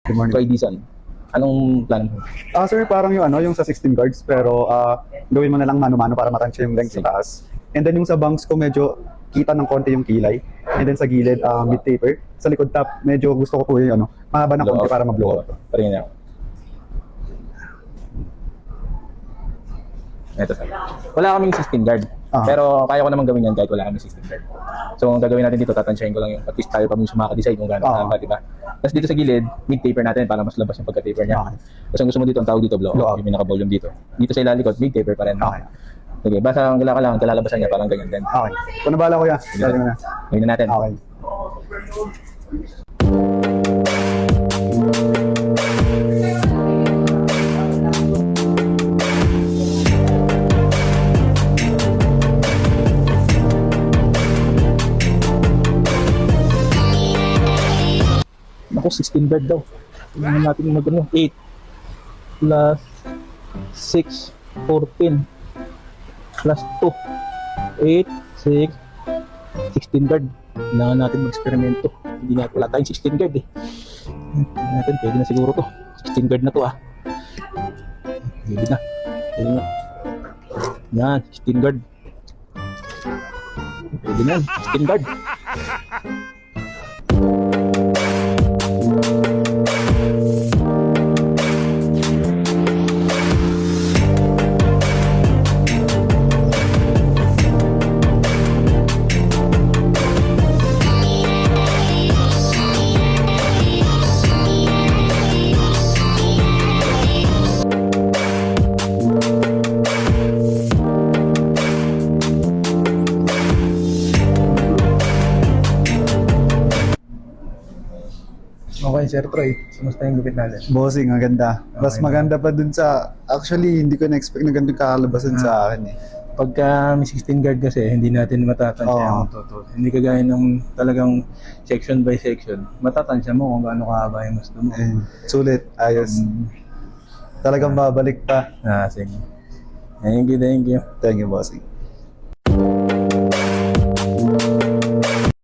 Good morning. So, Edison, anong plan mo? Sir, parang yung sa 16 guards, pero gawin mo na lang mano-mano para matansya yung length sa taas. And then yung sa bangs ko, medyo kita ng konti yung kilay. And then sa gilid, mid taper. Sa likod top, medyo gusto ko po yung mahaba na konti para ma-blow out. Paringin niya. Ito sir. Wala kaming 16 guard. Pero kaya ko naman gawin yan kahit wala kaming 16 guard. So ang gagawin natin dito, tatansyahin ko lang yung at least tayo pa mismo maka-decide kung gano'n kahaba, di ba? Tapos dito sa gilid, mid-taper natin para mas labas yung pagka-taper niya. Tapos ang gusto mo dito, ang tawag dito, blow out. Yung naka-volume dito. Dito sa ilalikod, mid-taper pa rin. Okay, basta ang kailangan kalalabasan niya parang ganyan din. Okay. Kung nabala ko yan, sabi mo na. Gawin na natin. Okay. Ako, 16 guard daw. Tingnan natin mag 8 plus 6, 14 plus 2, 8, 6, 16 guard. Kailangan natin mag-eksperimento. Hindi natin, wala tayong 16 guard eh. Tingnan natin, pwede na siguro to. 16 guard na to ah. Pwede na. Pwede na. Yan, 16 guard. Pwede na, 16 guard. Okay, Sir Troy. Kamusta yung gupit natin? Bossing, ang ganda. Mas maganda pa dun sa, actually, hindi ko na-expect na ganito kakalabasan sa akin eh. Pagka may 16 guard kasi, hindi natin matatansya ang totoo. Hindi kagaya ng talagang section by section. Matatansya mo kung gaano kahaba yung gusto mo. Sulit, ayos. Talagang babalik pa. Sige. Thank you, thank you. Thank you, bossing.